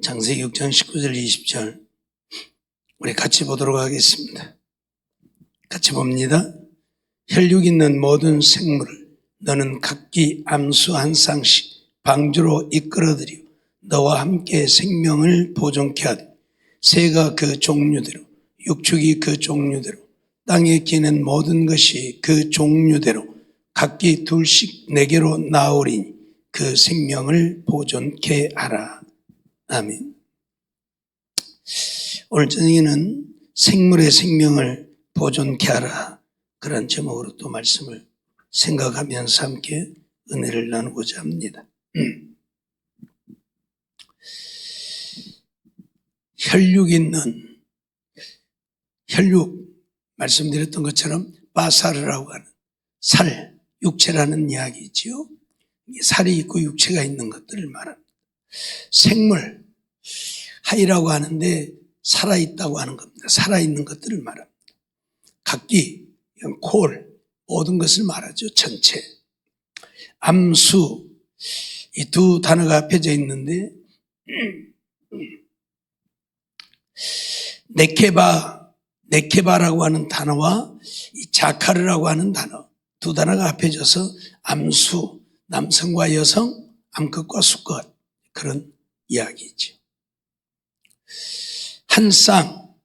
창세기 6장 19절 20절 우리 같이 보도록 하겠습니다. 같이 봅니다. 혈육 있는 모든 생물을 너는 각기 암수 한 쌍씩 방주로 이끌어들여 너와 함께 생명을 보존케 하되 새가 그 종류대로 육축이 그 종류대로 땅에 기는 모든 것이 그 종류대로 각기 둘씩 내게로 나오리니 그 생명을 보존케 하라. 아멘. 오늘 저녁에는 생물의 생명을 보존케 하라, 그런 제목으로 또 말씀을 생각하면서 함께 은혜를 나누고자 합니다. 혈육 말씀드렸던 것처럼 바사르라고 하는 살, 육체라는 이야기지요. 살이 있고 육체가 있는 것들을 말합니다. 생물, 하이라고 하는데 살아있다고 하는 겁니다. 살아있는 것들을 말합니다. 각기, 콜, 모든 것을 말하죠. 전체. 암수, 이 두 단어가 합해져 있는데 네케바라고 하는 단어와 이 자카르라고 하는 단어, 두 단어가 합해져서 암수, 남성과 여성, 암컷과 수컷, 그런 이야기죠. 한 쌍,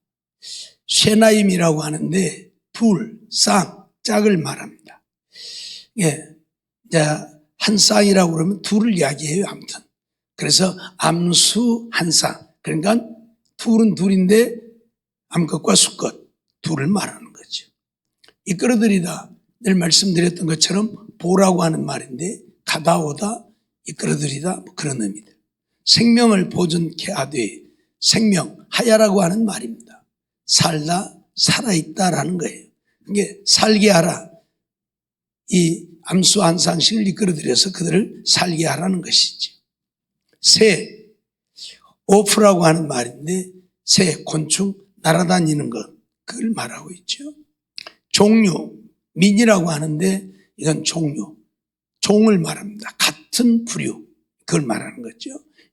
쉐나임이라고 하는데 둘, 쌍, 짝을 말합니다. 예, 한 쌍이라고 그러면 둘을 이야기해요. 아무튼 그래서 암수 한 쌍, 그러니까 둘은 둘인데 암컷과 수컷 둘을 말하는 거죠. 이끌어들이다, 늘 말씀드렸던 것처럼 보라고 하는 말인데 가다 오다, 이끌어들이다, 그런 의미다. 생명을 보존케 하되, 생명, 하야라고 하는 말입니다. 살다, 살아있다라는 거예요. 이게 살게 하라, 이 암수 한 쌍씩을 이끌어들여서 그들을 살게 하라는 것이죠. 새, 오프라고 하는 말인데 새, 곤충, 날아다니는 것, 그걸 말하고 있죠. 종류, 민이라고 하는데 이건 종류, 종을 말합니다. 같은 부류, 그걸 말하는 거죠.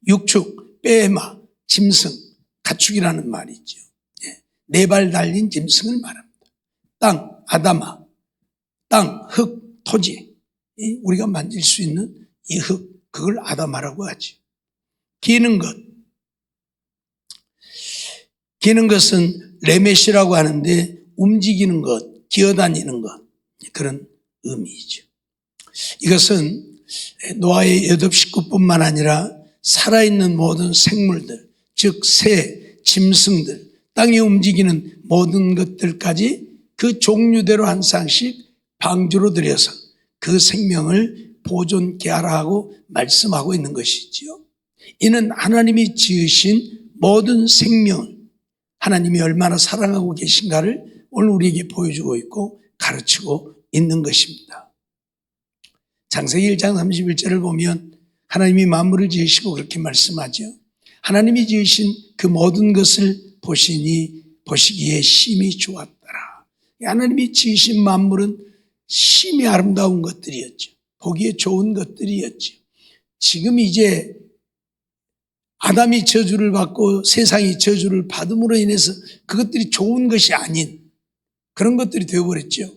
육축, 빼마, 짐승, 가축이라는 말이죠. 네 발 달린 짐승을 말합니다. 땅, 아다마, 땅, 흙, 토지, 우리가 만질 수 있는 이 흙, 그걸 아다마라고 하죠. 기는 것, 기는 것은 레메시라고 하는데 움직이는 것, 기어다니는 것, 그런 의미이죠. 이것은 노아의 8 식구뿐만 아니라 살아있는 모든 생물들, 즉 새, 짐승들, 땅에 움직이는 모든 것들까지 그 종류대로 한 쌍씩 방주로 들여서 그 생명을 보존케 하라 하고 말씀하고 있는 것이지요. 이는 하나님이 지으신 모든 생명을 하나님이 얼마나 사랑하고 계신가를 오늘 우리에게 보여주고 있고 가르치고 있는 것입니다. 창세기 1장 31절을 보면 하나님이 만물을 지으시고 그렇게 말씀하죠. 하나님이 지으신 그 모든 것을 보시니 보시기에 심히 좋았더라. 하나님이 지으신 만물은 심히 아름다운 것들이었죠. 보기에 좋은 것들이었죠. 지금 이제 아담이 저주를 받고 세상이 저주를 받음으로 인해서 그것들이 좋은 것이 아닌 그런 것들이 되어버렸죠.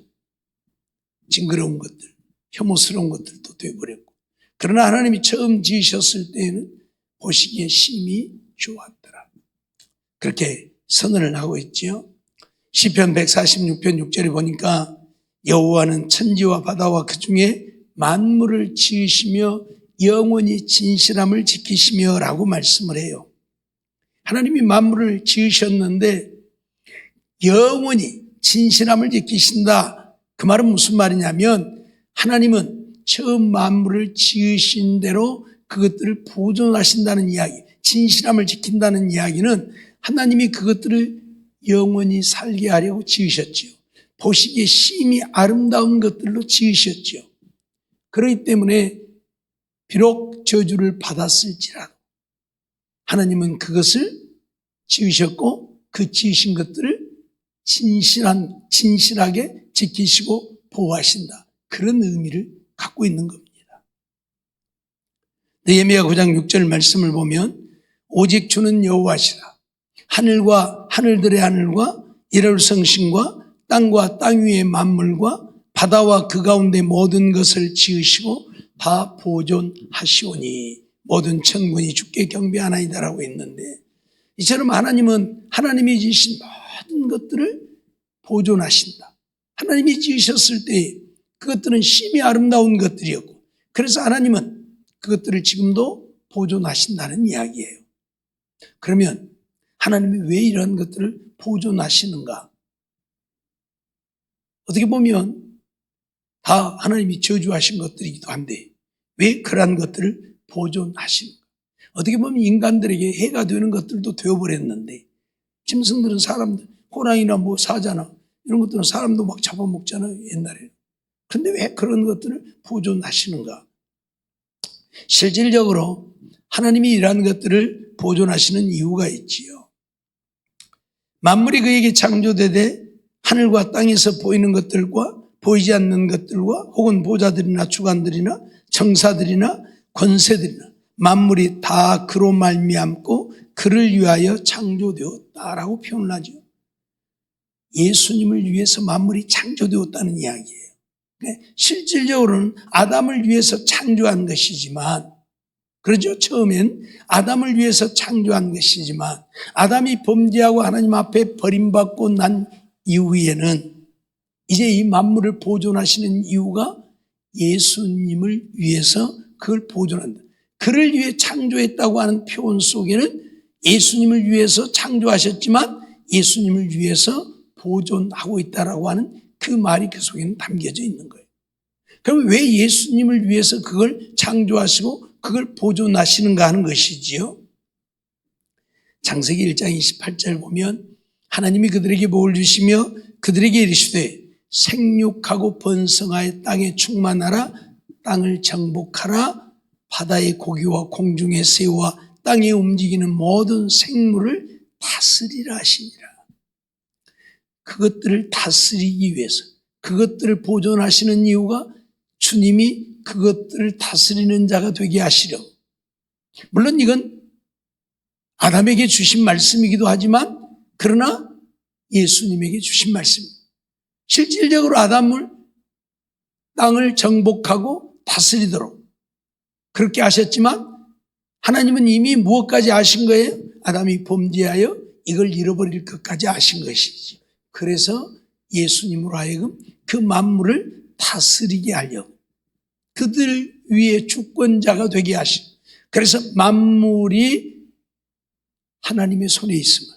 징그러운 것들, 혐오스러운 것들도 되어버렸고. 그러나 하나님이 처음 지으셨을 때에는 보시기에 심히 좋았더라, 그렇게 선언을 하고 있죠. 시편 146편 6절에 보니까 여호와는 천지와 바다와 그 중에 만물을 지으시며 영원히 진실함을 지키시며 라고 말씀을 해요. 하나님이 만물을 지으셨는데 영원히 진실함을 지키신다. 그 말은 무슨 말이냐면 하나님은 처음 만물을 지으신 대로 그것들을 보존하신다는 이야기, 진실함을 지킨다는 이야기는 하나님이 그것들을 영원히 살게 하려고 지으셨지요. 보시기에 심히 아름다운 것들로 지으셨지요. 그렇기 때문에 비록 저주를 받았을지라도 하나님은 그것을 지으셨고 그 지으신 것들을 진실하게 지키시고 보호하신다, 그런 의미를 갖고 있는 겁니다. 느헤미야 9장 6절 말씀을 보면 오직 주는 여호와시라. 하늘과 하늘들의 하늘과 이럴 성신과 땅과 땅 위의 만물과 바다와 그 가운데 모든 것을 지으시고 다 보존하시오니 모든 천군이 주께 경배하나이다라고 했는데, 이처럼 하나님은 하나님이 지으신 모든 것들을 보존하신다. 하나님이 지으셨을 때 그것들은 심히 아름다운 것들이었고, 그래서 하나님은 그것들을 지금도 보존하신다는 이야기예요. 그러면 하나님이 왜 이런 것들을 보존하시는가? 어떻게 보면 다 하나님이 저주하신 것들이기도 한데 왜 그러한 것들을 보존하시는가? 어떻게 보면 인간들에게 해가 되는 것들도 되어버렸는데, 짐승들은 사람들, 호랑이나 뭐 사자나 이런 것들은 사람도 막 잡아먹잖아요, 옛날에. 그런데 왜 그런 것들을 보존하시는가? 실질적으로 하나님이 이러한 것들을 보존하시는 이유가 있지요. 만물이 그에게 창조되되 하늘과 땅에서 보이는 것들과 보이지 않는 것들과 혹은 보좌들이나 주관들이나 정사들이나 권세들이나 만물이 다 그로 말미암고 그를 위하여 창조되었다라고 표현을 하죠. 예수님을 위해서 만물이 창조되었다는 이야기예요. 실질적으로는 아담을 위해서 창조한 것이지만, 그러죠? 처음엔 아담을 위해서 창조한 것이지만 아담이 범죄하고 하나님 앞에 버림받고 난 이후에는 이제 이 만물을 보존하시는 이유가 예수님을 위해서 그걸 보존한다. 그를 위해 창조했다고 하는 표현 속에는 예수님을 위해서 창조하셨지만 예수님을 위해서 보존하고 있다라고 하는 그 말이 그 속에는 담겨져 있는 거예요. 그럼 왜 예수님을 위해서 그걸 창조하시고 그걸 보존하시는가 하는 것이지요. 창세기 1장 28절 보면 하나님이 그들에게 복을 주시며 그들에게 이르시되 생육하고 번성하여 땅에 충만하라, 땅을 정복하라, 바다의 고기와 공중의 새와 땅에 움직이는 모든 생물을 다스리라 하시니라. 그것들을 다스리기 위해서, 그것들을 보존하시는 이유가 주님이 그것들을 다스리는 자가 되게 하시려고. 물론 이건 아담에게 주신 말씀이기도 하지만 그러나 예수님에게 주신 말씀입니다. 실질적으로 아담을 땅을 정복하고 다스리도록 그렇게 하셨지만 하나님은 이미 무엇까지 아신 거예요? 아담이 범죄하여 이걸 잃어버릴 것까지 아신 것이지. 그래서 예수님으로 하여금 그 만물을 다스리게 하려고 그들 위에 주권자가 되게 하신. 그래서 만물이 하나님의 손에 있음을,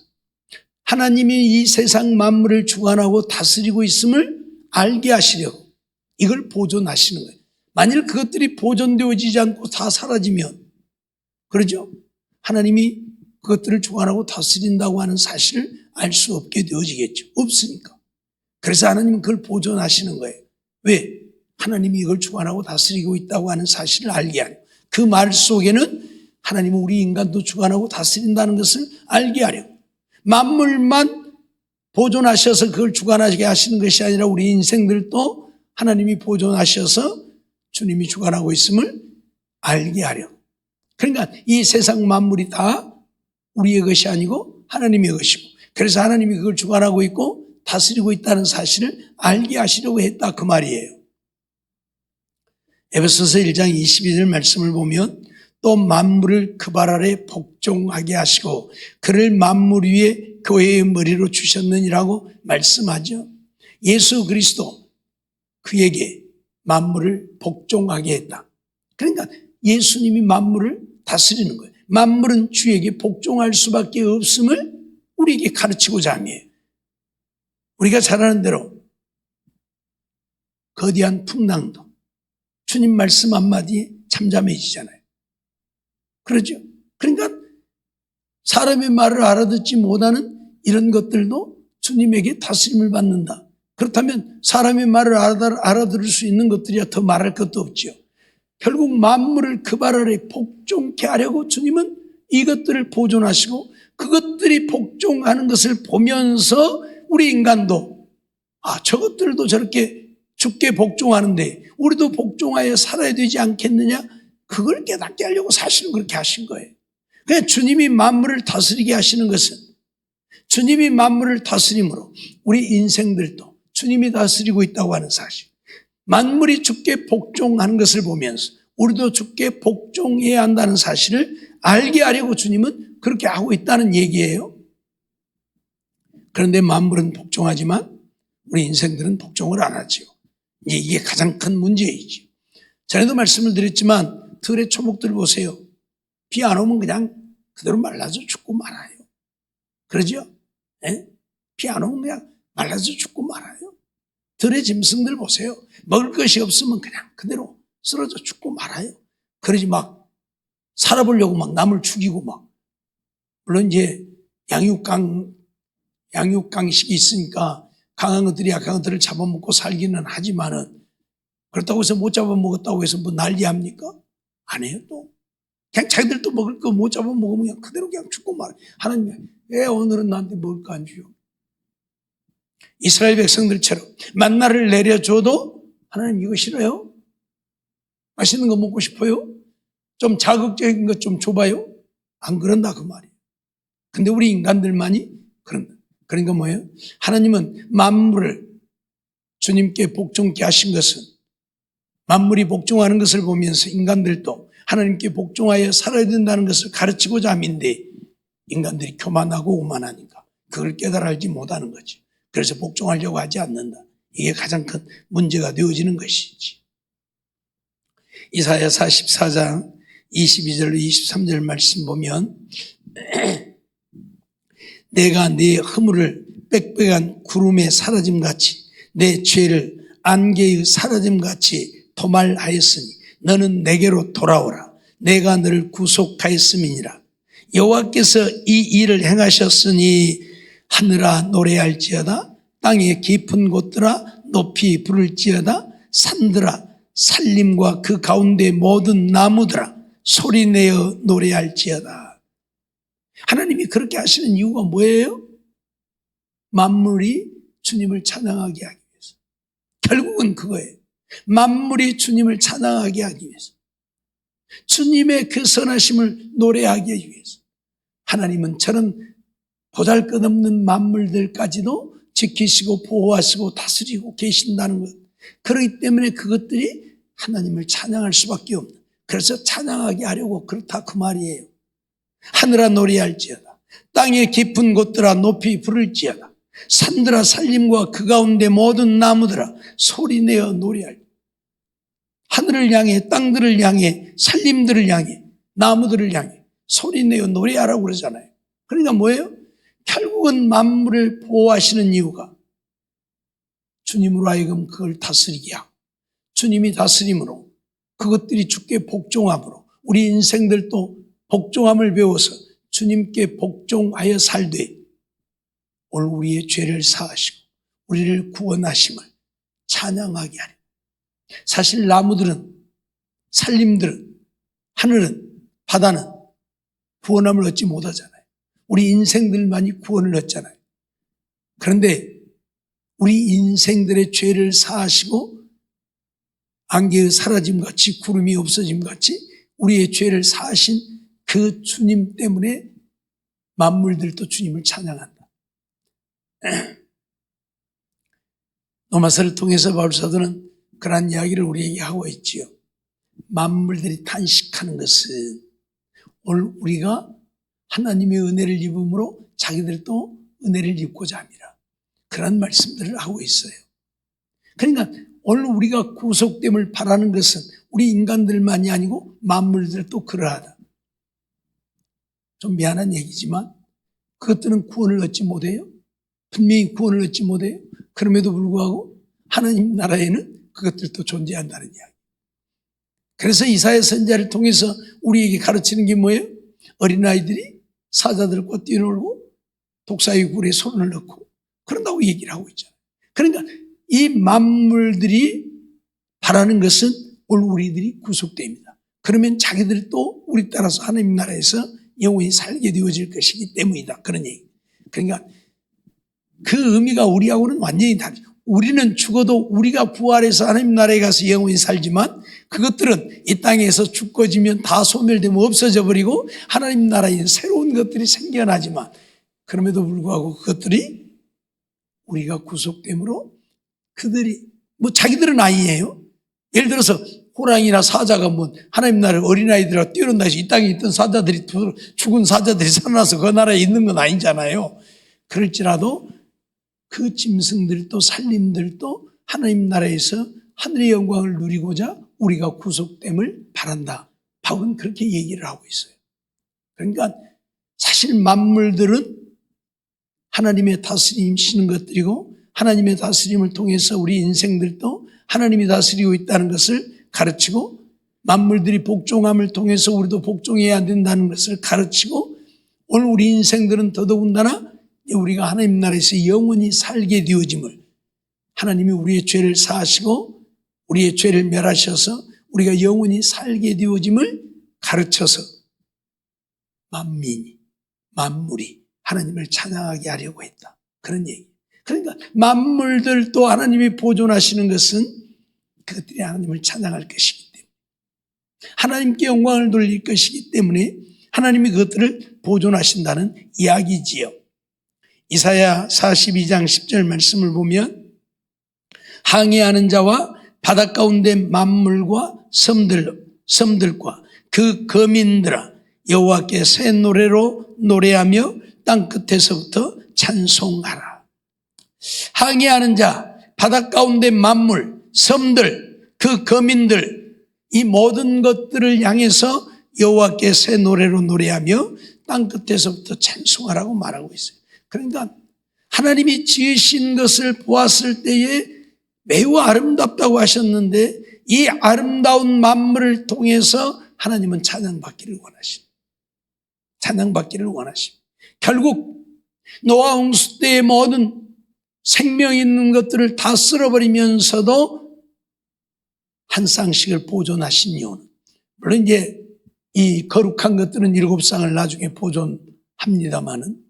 하나님이 이 세상 만물을 주관하고 다스리고 있음을 알게 하시려고 이걸 보존하시는 거예요. 만일 그것들이 보존되어지지 않고 다 사라지면, 그러죠? 하나님이 그것들을 주관하고 다스린다고 하는 사실을 알 수 없게 되어지겠죠. 없으니까. 그래서 하나님은 그걸 보존하시는 거예요. 왜? 하나님이 이걸 주관하고 다스리고 있다고 하는 사실을 알게 하려. 그 말 속에는 하나님은 우리 인간도 주관하고 다스린다는 것을 알게 하려. 만물만 보존하셔서 그걸 주관하게 하시는 것이 아니라 우리 인생들도 하나님이 보존하셔서 주님이 주관하고 있음을 알게 하려. 그러니까 이 세상 만물이 다 우리의 것이 아니고 하나님의 것이고, 그래서 하나님이 그걸 주관하고 있고 다스리고 있다는 사실을 알게 하시려고 했다, 그 말이에요. 에베소서 1장 22절 말씀을 보면 또 만물을 그 발 아래 복종하게 하시고 그를 만물 위에 교회의 머리로 주셨느니라고 말씀하죠. 예수 그리스도 그에게 만물을 복종하게 했다. 그러니까 예수님이 만물을 다스리는 거예요. 만물은 주에게 복종할 수밖에 없음을 우리에게 가르치고자 함이에요. 우리가 잘 아는 대로 거대한 풍랑도 주님 말씀 한마디에 잠잠해지잖아요. 그러죠? 그러니까 사람의 말을 알아듣지 못하는 이런 것들도 주님에게 다스림을 받는다. 그렇다면 사람의 말을 알아들을 수 있는 것들이야 더 말할 것도 없죠. 결국 만물을 그 발 아래 복종케 하려고 주님은 이것들을 보존하시고 그것들이 복종하는 것을 보면서 우리 인간도 저것들도 저렇게 주께 복종하는데 우리도 복종하여 살아야 되지 않겠느냐, 그걸 깨닫게 하려고 사실은 그렇게 하신 거예요. 그러니까 주님이 만물을 다스리게 하시는 것은 주님이 만물을 다스림으로 우리 인생들도 주님이 다스리고 있다고 하는 사실, 만물이 주께 복종하는 것을 보면서 우리도 주께 복종해야 한다는 사실을 알게 하려고 주님은 그렇게 하고 있다는 얘기예요. 그런데 만물은 복종하지만 우리 인생들은 복종을 안 하죠. 이게 가장 큰 문제이죠. 전에도 말씀을 드렸지만 들의 초목들 보세요. 비 안 오면 그냥 그대로 말라서 죽고 말아요. 그러죠? 네? 비 안 오면 그냥 말라서 죽고 말아요. 들의 짐승들 보세요. 먹을 것이 없으면 그냥 그대로 쓰러져 죽고 말아요. 그러지 막 살아보려고 막 남을 죽이고 막. 물론 이제 양육강식이 있으니까 강한 것들이 약한 것들을 잡아먹고 살기는 하지만은 그렇다고 해서 못 잡아먹었다고 해서 뭐 난리합니까? 안 해요 또. 그냥 자기들도 먹을 거 못 잡아먹으면 그냥 그대로 그냥 죽고 말아요. 하나님 왜 오늘은 나한테 먹을 거 안 주요? 이스라엘 백성들처럼 만나를 내려줘도 하나님 이거 싫어요? 맛있는 거 먹고 싶어요? 좀 자극적인 것 좀 줘봐요? 안 그런다 그 말이에요. 근데 우리 인간들만이 그런다. 그러니까 뭐예요? 하나님은 만물을 주님께 복종케 하신 것은 만물이 복종하는 것을 보면서 인간들도 하나님께 복종하여 살아야 된다는 것을 가르치고자 함인데 인간들이 교만하고 오만하니까 그걸 깨달아 알지 못하는 거지. 그래서 복종하려고 하지 않는다. 이게 가장 큰 문제가 되어지는 것이지. 이사야 44장 22절로 23절 말씀 보면 내가 네 허물을 빽빽한 구름에 사라짐같이 내 죄를 안개의 사라짐같이 도말하였으니 너는 내게로 돌아오라. 내가 너를 구속하였음이니라. 여호와께서 이 일을 행하셨으니 하늘아 노래할지어다. 땅의 깊은 곳들아 높이 부를지어다. 산들아 산림과 그 가운데 모든 나무들아 소리내어 노래할지어다. 하나님이 그렇게 하시는 이유가 뭐예요? 만물이 주님을 찬양하게 하기 위해서. 결국은 그거예요. 만물이 주님을 찬양하게 하기 위해서. 주님의 그 선하심을 노래하기 위해서. 하나님은 저런 보잘것없는 만물들까지도 지키시고 보호하시고 다스리고 계신다는 것. 그렇기 때문에 그것들이 하나님을 찬양할 수밖에 없는. 그래서 찬양하게 하려고 그렇다 그 말이에요. 하늘아 노래할지어다. 땅의 깊은 곳들아 높이 부를지어다. 산들아 산림과 그 가운데 모든 나무들아 소리내어 노래할지어다. 하늘을 향해 땅들을 향해 산림들을 향해 나무들을 향해 소리내어 노래하라고 그러잖아요. 그러니까 뭐예요? 결국은 만물을 보호하시는 이유가 주님으로 하여금 그걸 다스리게 하고 주님이 다스림으로 그것들이 주께 복종함으로 우리 인생들도 복종함을 배워서 주님께 복종하여 살되 오늘 우리의 죄를 사하시고 우리를 구원하심을 찬양하게 하리. 사실 나무들은 산림들은 하늘은 바다는 구원함을 얻지 못하잖아요. 우리 인생들만이 구원을 얻잖아요. 그런데 우리 인생들의 죄를 사하시고 안개의 사라짐같이 구름이 없어짐같이 우리의 죄를 사하신 그 주님 때문에 만물들도 주님을 찬양한다. 로마서를 통해서 바울사도는 그러한 이야기를 우리에게 하고 있지요. 만물들이 탄식하는 것은 오늘 우리가 하나님의 은혜를 입음으로 자기들도 은혜를 입고자 합니다. 그런 말씀들을 하고 있어요. 그러니까 오늘 우리가 구속됨을 바라는 것은 우리 인간들만이 아니고 만물들도 그러하다. 좀 미안한 얘기지만 그것들은 구원을 얻지 못해요. 분명히 구원을 얻지 못해요. 그럼에도 불구하고 하나님 나라에는 그것들도 존재한다는 이야기. 그래서 이사야 선지자를 통해서 우리에게 가르치는 게 뭐예요? 어린아이들이 사자들과 뛰놀고 독사의 굴에 손을 넣고 그런다고 얘기를 하고 있잖아요. 그러니까 이 만물들이 바라는 것은 오늘 우리들이 구속됩니다. 그러면 자기들도 우리 따라서 하나님 나라에서 영원히 살게 되어질 것이기 때문이다. 그런 얘기. 그러니까 그 의미가 우리하고는 완전히 다르죠. 우리는 죽어도 우리가 부활해서 하나님 나라에 가서 영원히 살지만 그것들은 이 땅에서 죽어지면 다 소멸되면 없어져 버리고 하나님 나라에 새로운 것들이 생겨나지만, 그럼에도 불구하고 그것들이 우리가 구속됨으로 그들이 자기들은 아니에요. 예를 들어서 호랑이나 사자가 하나님 나라에 어린아이들하고 뛰어난다 해서 이 땅에 있던 사자들이, 죽은 사자들이 살아나서 그 나라에 있는 건 아니잖아요. 그럴지라도 그 짐승들도 살림들도 하나님 나라에서 하늘의 영광을 누리고자 우리가 구속됨을 바란다. 바울은 그렇게 얘기를 하고 있어요. 그러니까 사실 만물들은 하나님의 다스리시는 것들이고, 하나님의 다스림을 통해서 우리 인생들도 하나님이 다스리고 있다는 것을 가르치고, 만물들이 복종함을 통해서 우리도 복종해야 된다는 것을 가르치고, 오늘 우리 인생들은 더더군다나 우리가 하나님 나라에서 영원히 살게 되어짐을, 하나님이 우리의 죄를 사하시고 우리의 죄를 멸하셔서 우리가 영원히 살게 되어짐을 가르쳐서 만물이 하나님을 찬양하게 하려고 했다. 그런 얘기. 그러니까 만물들도 하나님이 보존하시는 것은 그것들이 하나님을 찬양할 것이기 때문에, 하나님께 영광을 돌릴 것이기 때문에 하나님이 그것들을 보존하신다는 이야기지요. 이사야 42장 10절 말씀을 보면, 항해하는 자와 바닷 가운데 만물과 섬들과 그 거민들아, 여호와께 새 노래로 노래하며 땅 끝에서부터 찬송하라. 항해하는 자, 바닷 가운데 만물, 섬들, 그 거민들, 이 모든 것들을 향해서 여호와께 새 노래로 노래하며 땅 끝에서부터 찬송하라고 말하고 있어요. 그러니까 하나님이 지으신 것을 보았을 때에 매우 아름답다고 하셨는데, 이 아름다운 만물을 통해서 하나님은 찬양받기를 원하십니다. 찬양받기를 원하십니다. 결국 노아 홍수 때의 모든 생명 있는 것들을 다 쓸어버리면서도 한 쌍씩을 보존하신 이유는, 물론 이제 이 거룩한 것들은 7쌍을 나중에 보존합니다마는,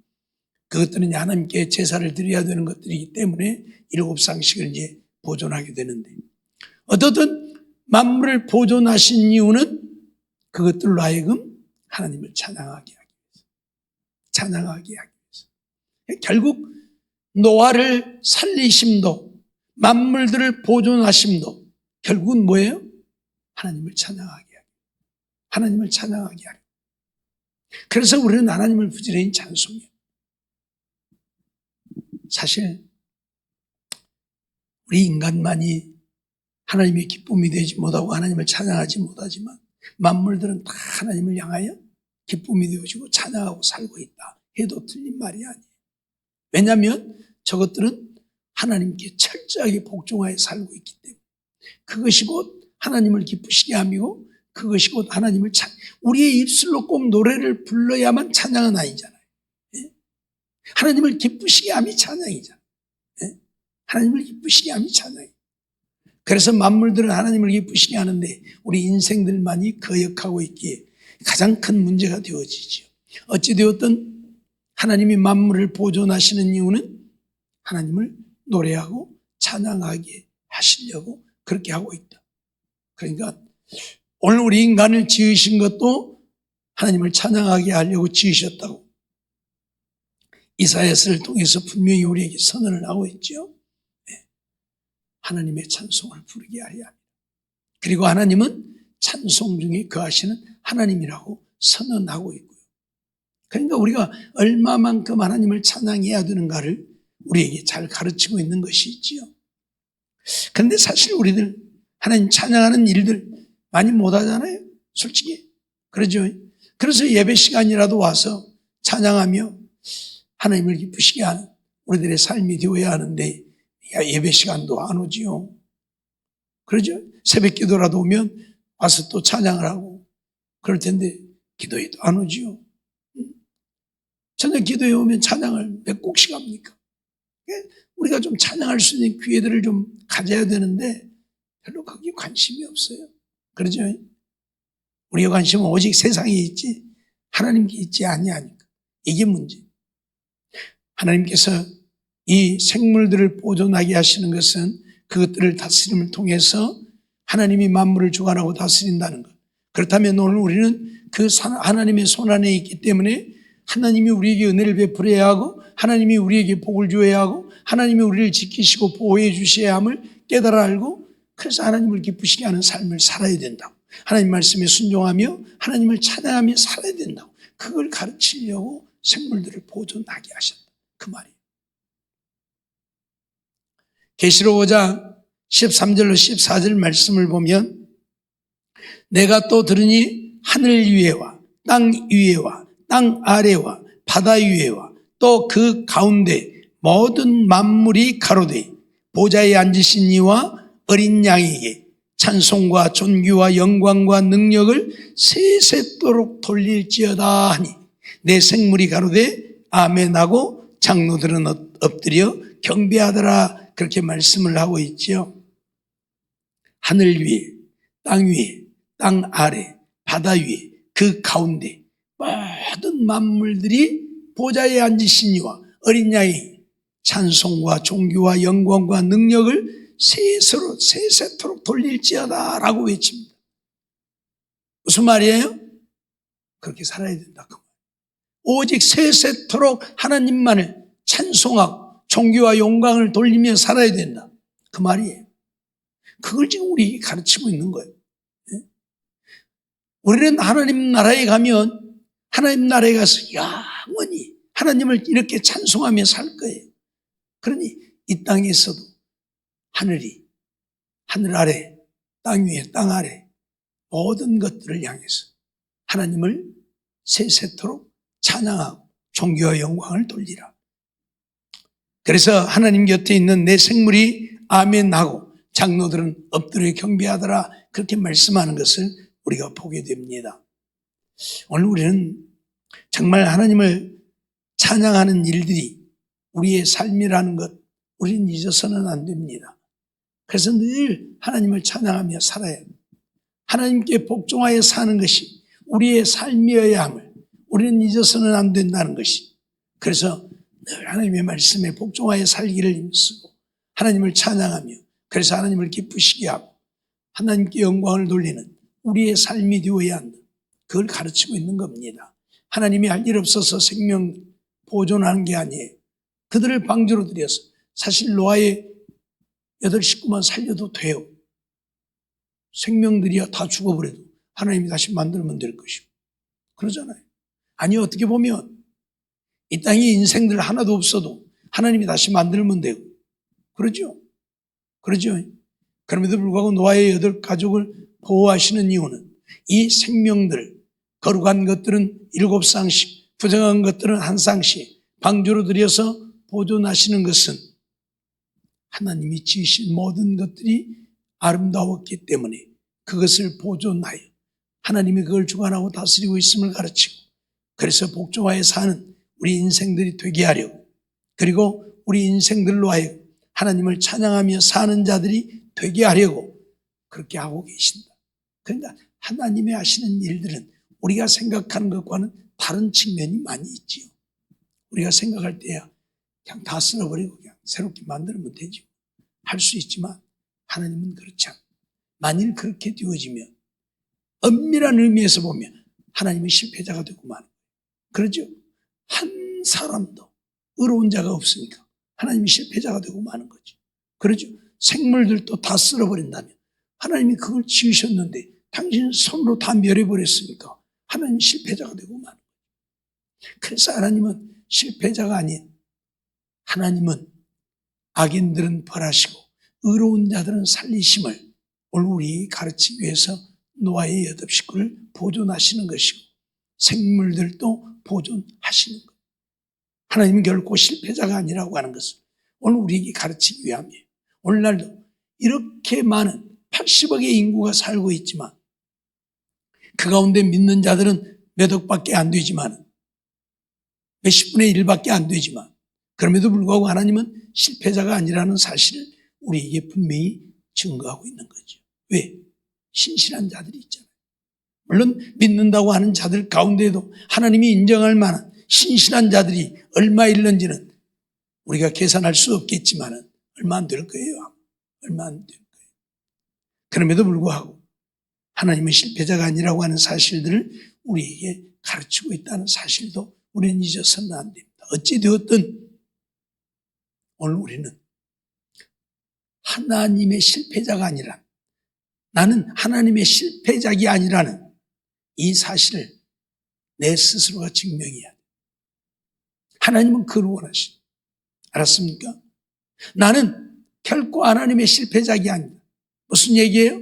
그것들은 하나님께 제사를 드려야 되는 것들이기 때문에 7쌍씩을 이제 보존하게 되는데, 어떻든 만물을 보존하신 이유는 그것들로 하여금 하나님을 찬양하게 하기 위해서, 찬양하게 하기 위해서. 결국 노아를 살리심도, 만물들을 보존하심도 결국은 뭐예요? 하나님을 찬양하게 하기, 하나님을 찬양하게 하기. 그래서 우리는 하나님을 부지런히 찬송해요. 사실 우리 인간만이 하나님의 기쁨이 되지 못하고 하나님을 찬양하지 못하지만, 만물들은 다 하나님을 향하여 기쁨이 되어지고 찬양하고 살고 있다 해도 틀린 말이 아니에요. 왜냐하면 저것들은 하나님께 철저하게 복종하여 살고 있기 때문에, 그것이 곧 하나님을 기쁘시게 함이고, 그것이 곧 하나님을 우리의 입술로 꼭 노래를 불러야만 찬양은 아니잖아요. 하나님을 기쁘시게 함이 찬양이잖아요. 하나님을 기쁘시게 함이 찬양이에요. 그래서 만물들은 하나님을 기쁘시게 하는데 우리 인생들만이 거역하고 있기에 가장 큰 문제가 되어지죠. 어찌되었든 하나님이 만물을 보존하시는 이유는 하나님을 노래하고 찬양하게 하시려고 그렇게 하고 있다. 그러니까 오늘 우리 인간을 지으신 것도 하나님을 찬양하게 하려고 지으셨다고 이사야서를 통해서 분명히 우리에게 선언을 하고 있죠. 하나님의 찬송을 부르게 하려 합니다. 그리고 하나님은 찬송 중에 거하시는 하나님이라고 선언하고 있고요. 그러니까 우리가 얼마만큼 하나님을 찬양해야 되는가를 우리에게 잘 가르치고 있는 것이 있지요. 그런데 사실 우리들 하나님 찬양하는 일들 많이 못하잖아요. 솔직히. 그러죠. 그래서 예배 시간이라도 와서 찬양하며 하나님을 기쁘시게 하는 우리들의 삶이 되어야 하는데, 예배 시간도 안 오지요. 그러죠? 새벽 기도라도 오면 와서 또 찬양을 하고 그럴 텐데 기도에도 안 오지요. 저녁 기도에 오면 찬양을 몇 곡씩 합니까? 우리가 좀 찬양할 수 있는 기회들을 좀 가져야 되는데 별로 거기에 관심이 없어요. 그러죠? 우리의 관심은 오직 세상에 있지 하나님께 있지 아니하니까. 이게 문제. 하나님께서 이 생물들을 보존하게 하시는 것은 그것들을 다스림을 통해서 하나님이 만물을 주관하고 다스린다는 것. 그렇다면 오늘 우리는 그 하나님의 손안에 있기 때문에 하나님이 우리에게 은혜를 베풀어야 하고 하나님이 우리에게 복을 주어야 하고 하나님이 우리를 지키시고 보호해 주셔야 함을 깨달아 알고 그래서 하나님을 기쁘시게 하는 삶을 살아야 된다고. 하나님 말씀에 순종하며 하나님을 찬양하며 살아야 된다고. 그걸 가르치려고 생물들을 보존하게 하셨다. 그 말이에요. 계시록 5장 13절로 14절 말씀을 보면 내가 또 들으니 하늘 위에와 땅 위에와 땅 아래와 바다 위에와 또 그 가운데 모든 만물이 가로되 보좌에 앉으신 이와 어린 양에게 찬송과 존귀와 영광과 능력을 세세토록 돌릴지어다 하니 내 생물이 가로되 아멘하고 장로들은 엎드려 경배하더라. 그렇게 말씀을 하고 있죠. 하늘 위에 땅 아래 바다 위에 그 가운데 모든 만물들이 보좌에 앉으신 이와 어린 양이 찬송과 존귀와 영광과 능력을 세세토록 돌릴지어다 라고 외칩니다. 무슨 말이에요? 그렇게 살아야 된다. 오직 세세토록 하나님만을 찬송하고 존귀와 영광을 돌리며 살아야 된다. 그 말이에요. 그걸 지금 우리 가르치고 있는 거예요. 우리는 하나님 나라에 가면 하나님 나라에 가서 영원히 하나님을 이렇게 찬송하며 살 거예요. 그러니 이 땅에서도 하늘 아래, 땅 위에, 땅 아래 모든 것들을 향해서 하나님을 세세토록 찬양하고 존귀와 영광을 돌리라. 그래서 하나님 곁에 있는 내 생물이 아멘하고 장로들은 엎드려 경배하더라. 그렇게 말씀하는 것을 우리가 보게 됩니다. 오늘 우리는 정말 하나님을 찬양하는 일들이 우리의 삶이라는 것 우리는 잊어서는 안 됩니다. 그래서 늘 하나님을 찬양하며 살아야 합니다. 하나님께 복종하여 사는 것이 우리의 삶이어야 함을 우리는 잊어서는 안 된다는 것이. 그래서 늘 하나님의 말씀에 복종하여 살기를 힘쓰고 하나님을 찬양하며 그래서 하나님을 기쁘시게 하고 하나님께 영광을 돌리는 우리의 삶이 되어야 한다. 그걸 가르치고 있는 겁니다. 하나님이 할 일 없어서 생명 보존하는 게 아니에요. 그들을 방주로 들여서 사실 노아의 8식구만 살려도 돼요. 생명들이야 다 죽어버려도 하나님이 다시 만들면 될 것이고 그러잖아요. 아니 어떻게 보면 이 땅에 인생들 하나도 없어도 하나님이 다시 만들면 되고 그러죠. 그럼에도 불구하고 노아의 8가족을 보호하시는 이유는 이 생명들 거룩한 것들은 7쌍씩 부정한 것들은 1쌍씩 방주로 들여서 보존하시는 것은 하나님이 지으신 모든 것들이 아름다웠기 때문에 그것을 보존하여 하나님이 그걸 주관하고 다스리고 있음을 가르치고 그래서 복종하여 사는 우리 인생들이 되게 하려고 그리고 우리 인생들로 하여 하나님을 찬양하며 사는 자들이 되게 하려고 그렇게 하고 계신다. 그러니까 하나님이 하시는 일들은 우리가 생각하는 것과는 다른 측면이 많이 있지요. 우리가 생각할 때야 그냥 다 쓸어버리고 그냥 새롭게 만들면 되죠. 할 수 있지만 하나님은 그렇지 않아요. 만일 그렇게 되어지면 엄밀한 의미에서 보면 하나님은 실패자가 되고 마는 거예요. 그러죠? 한 사람도 의로운 자가 없으니까 하나님이 실패자가 되고 마는 거죠. 그러죠? 생물들도 다 쓸어버린다면 하나님이 그걸 지으셨는데 당신 손으로 다 멸해버렸으니까 하나님 실패자가 되고 마는 거예요. 그래서 하나님은 실패자가 아닌 하나님은 악인들은 벌하시고 의로운 자들은 살리심을 오늘 우리 가르치기 위해서 노아의 8식구를 보존하시는 것이고 생물들도 보존하시는 것. 하나님은 결코 실패자가 아니라고 하는 것을 오늘 우리에게 가르치기 위함이에요. 오늘날도 이렇게 많은 80억의 인구가 살고 있지만 그 가운데 믿는 자들은 몇 억밖에 안 되지만 몇십 분의 1밖에 안 되지만 그럼에도 불구하고 하나님은 실패자가 아니라는 사실을 우리에게 분명히 증거하고 있는 거죠. 왜? 신실한 자들이 있잖아요. 물론 믿는다고 하는 자들 가운데에도 하나님이 인정할 만한 신실한 자들이 얼마 있는지는 우리가 계산할 수 없겠지만 얼마 안 될 거예요. 얼마 안 될 거예요. 그럼에도 불구하고 하나님은 실패자가 아니라고 하는 사실들을 우리에게 가르치고 있다는 사실도 우리는 잊어서는 안 됩니다. 어찌 되었든 오늘 우리는 하나님의 실패자가 아니라, 나는 하나님의 실패자가 아니라는 이 사실을 내 스스로가 증명해야 돼. 하나님은 그걸 원하시죠. 알았습니까? 나는 결코 하나님의 실패자가 아니다. 무슨 얘기예요?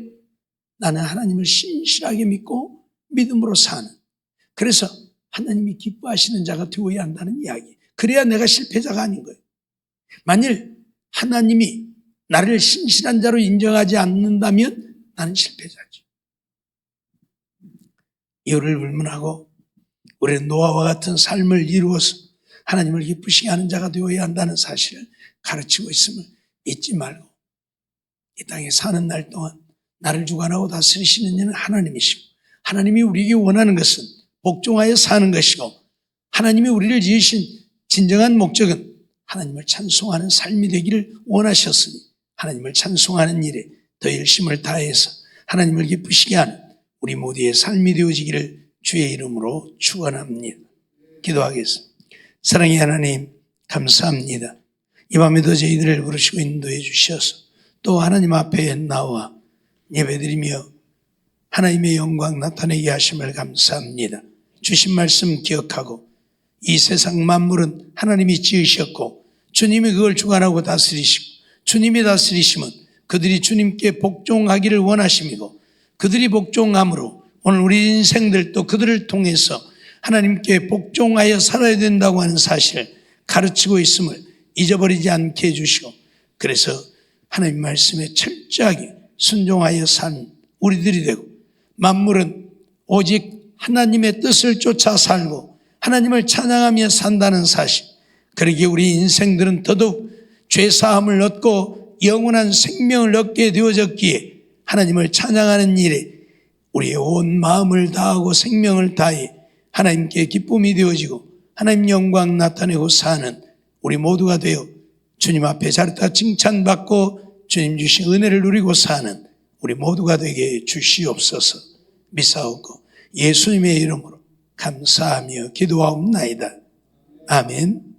나는 하나님을 신실하게 믿고 믿음으로 사는, 그래서 하나님이 기뻐하시는 자가 되어야 한다는 이야기. 그래야 내가 실패자가 아닌 거예요. 만일 하나님이 나를 신실한 자로 인정하지 않는다면 나는 실패자지. 이유를 불문하고 우리는 노아와 같은 삶을 이루어서 하나님을 기쁘시게 하는 자가 되어야 한다는 사실을 가르치고 있음을 잊지 말고, 이 땅에 사는 날 동안 나를 주관하고 다스리시는 이는 하나님이시고, 하나님이 우리에게 원하는 것은 복종하여 사는 것이고, 하나님이 우리를 지으신 진정한 목적은 하나님을 찬송하는 삶이 되기를 원하셨으니 하나님을 찬송하는 일에 더 열심을 다해서 하나님을 기쁘시게 하는 우리 모두의 삶이 되어지기를 주의 이름으로 축원합니다. 기도하겠습니다. 사랑의 하나님, 감사합니다. 이 밤에도 저희들을 부르시고 인도해 주셔서 또 하나님 앞에 나와 예배드리며 하나님의 영광 나타내게 하심을 감사합니다. 주신 말씀 기억하고 이 세상 만물은 하나님이 지으셨고 주님이 그걸 주관하고 다스리시고, 주님이 다스리시면 그들이 주님께 복종하기를 원하심이고, 그들이 복종함으로 오늘 우리 인생들도 그들을 통해서 하나님께 복종하여 살아야 된다고 하는 사실을 가르치고 있음을 잊어버리지 않게 해주시고, 그래서 하나님 말씀에 철저하게 순종하여 산 우리들이 되고, 만물은 오직 하나님의 뜻을 쫓아 살고 하나님을 찬양하며 산다는 사실, 그러기에 우리 인생들은 더더욱 죄사함을 얻고 영원한 생명을 얻게 되어졌기에 하나님을 찬양하는 일에 우리의 온 마음을 다하고 생명을 다해 하나님께 기쁨이 되어지고 하나님 영광 나타내고 사는 우리 모두가 되어 주님 앞에 자리다 칭찬받고 주님 주신 은혜를 누리고 사는 우리 모두가 되게 주시옵소서. 믿사옵고 예수님의 이름으로 감사하며 기도하옵나이다. 아멘.